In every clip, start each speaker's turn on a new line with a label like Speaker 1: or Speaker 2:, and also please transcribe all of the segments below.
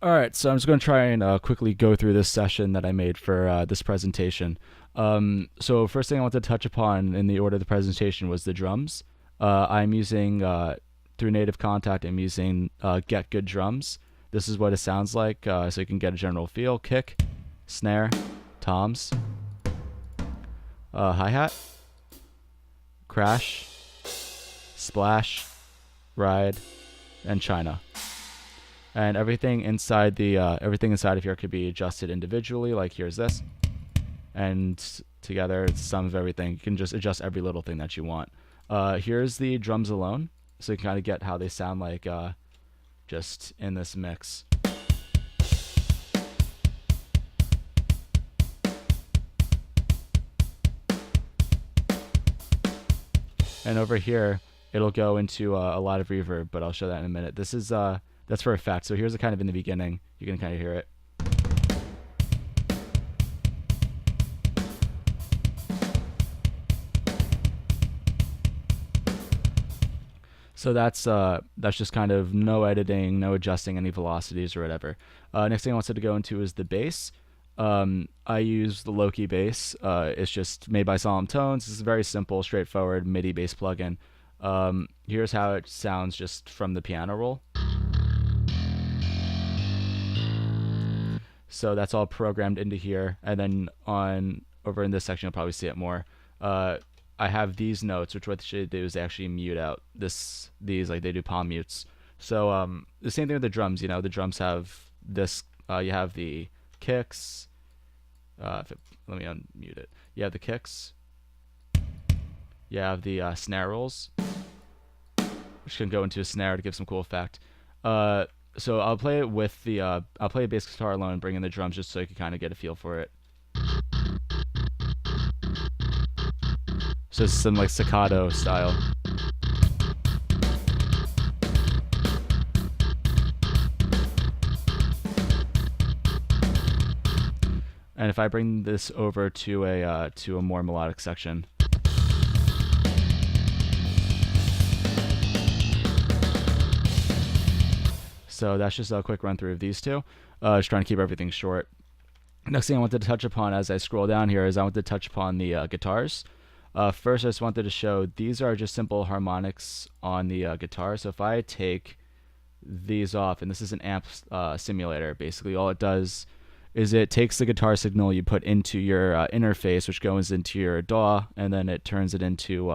Speaker 1: All right, so I'm just going to try and quickly go through this session that I made for this presentation. So first thing I want to touch upon in the order of the presentation was the drums. I'm using, through Native Contact, I'm using Get Good Drums. This is what it sounds like, so you can get a general feel. Kick, snare, toms, hi-hat, crash, splash, ride, and china. And everything inside of here could be adjusted individually. Like here's this, and together it's the sum of everything. You can just adjust every little thing that you want. Here's the drums alone, so you can kind of get how they sound like just in this mix. And over here, it'll go into a lot of reverb, but I'll show that in a minute. This is that's for effect. So here's a kind of in the beginning. You can kind of hear it. So that's just kind of no editing, no adjusting any velocities or whatever. Next thing I wanted to go into is the bass. I use the Loki bass. It's just made by Solemn Tones. It's a very simple, straightforward MIDI bass plugin. Here's how it sounds just from the piano roll. So that's all programmed into here, and then on over in this section you'll probably see it more. I have these notes, which what they do is they actually mute out these, like they do palm mutes. So the same thing with the drums. You know, the drums have this. You have the kicks. Let me unmute it. You have the kicks. You have the snare rolls, which can go into a snare to give some cool effect. So I'll play it with the I'll play a bass guitar alone and bring in the drums just so you can kind of get a feel for it. So it's some like staccato style. And if I bring this over to a more melodic section. So that's just a quick run through of these two. Just trying to keep everything short. Next thing I wanted to touch upon as I scroll down here is I wanted to touch upon the guitars. First, I just wanted to show these are just simple harmonics on the guitar. So if I take these off, and this is an amp simulator, basically all it does is it takes the guitar signal you put into your interface, which goes into your DAW, and then it turns it into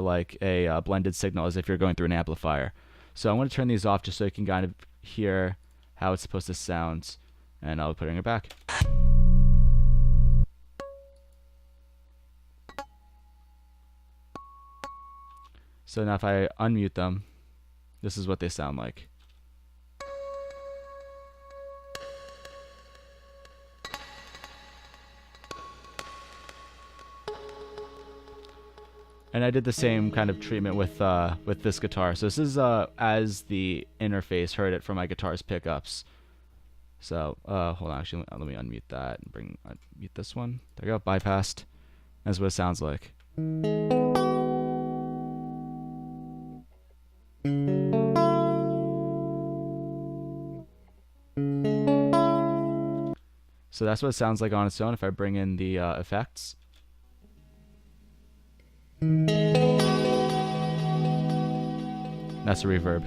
Speaker 1: like a blended signal as if you're going through an amplifier. So I want to turn these off just so you can kind of hear how it's supposed to sound, and I'll put it back. So now if I unmute them, this is what they sound like. And I did the same kind of treatment with this guitar. So this is as the interface heard it from my guitar's pickups. So hold on, actually, let me unmute that and unmute this one. There you go, bypassed. That's what it sounds like. So that's what it sounds like on its own if I bring in the effects. That's a reverb.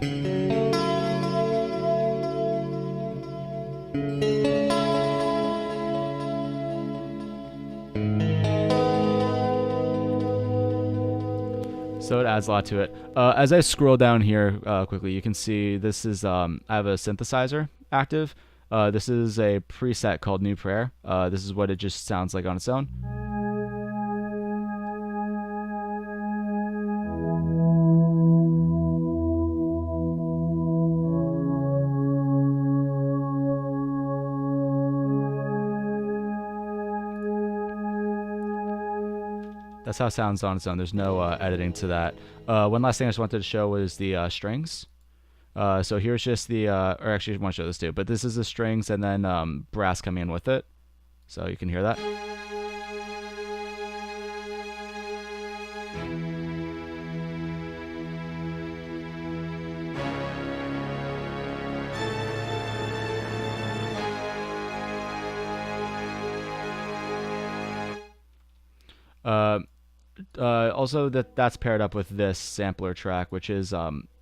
Speaker 1: So it adds a lot to it. As I scroll down here quickly, you can see this is I have a synthesizer active. This is a preset called New Prayer. This is what it just sounds like on its own. That's how it sounds on its own. There's no editing to that. One last thing I just wanted to show was the strings. So here's just the, or actually I want to show this too, but this is the strings and then brass coming in with it. So you can hear that. Uh, Also, that's paired up with this sampler track, which is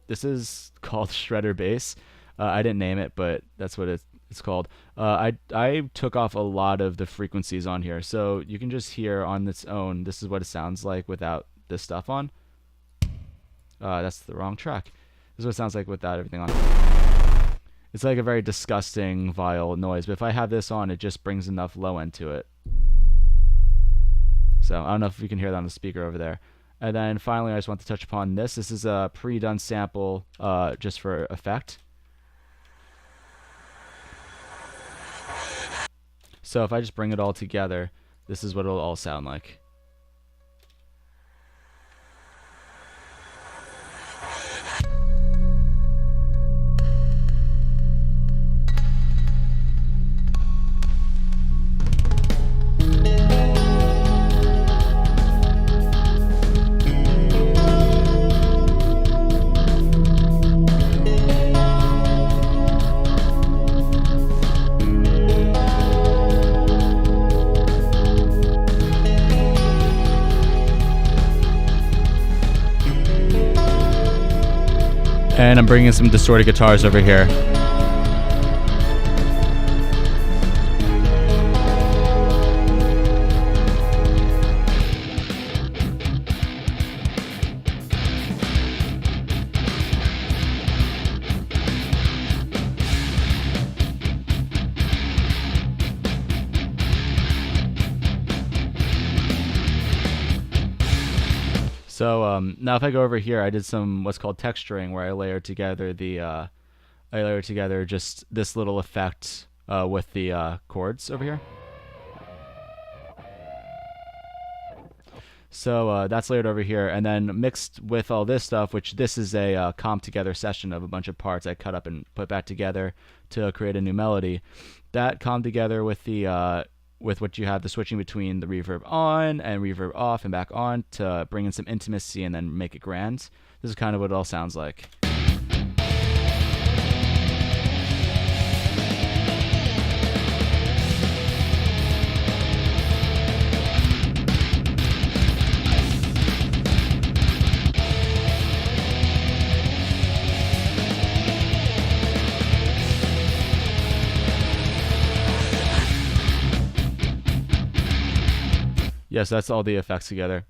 Speaker 1: this is called Shredder Bass. I didn't name it, but that's what it's called. I took off a lot of the frequencies on here, so you can just hear on its own. This is what it sounds like without this stuff on. That's the wrong track. This is what it sounds like without everything on. It's like a very disgusting, vile noise. But if I have this on, it just brings enough low end to it. So I don't know if you can hear that on the speaker over there. And then finally, I just want to touch upon this. This is a pre-done sample just for effect. So if I just bring it all together, this is what it'll all sound like. And I'm bringing some distorted guitars over here. So now if I go over here, I did some what's called texturing, where I layered together just this little effect with the chords over here. So that's layered over here, and then mixed with all this stuff, which this is a comp together session of a bunch of parts I cut up and put back together to create a new melody. That comp together with the with what you have, the switching between the reverb on and reverb off and back on to bring in some intimacy and then make it grand. This is kind of what it all sounds like. Yes, that's all the effects together.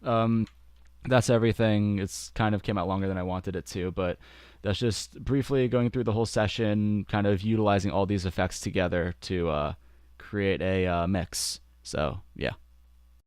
Speaker 1: That's everything. It's kind of came out longer than I wanted it to, but that's just briefly going through the whole session, kind of utilizing all these effects together to create a mix. So, yeah.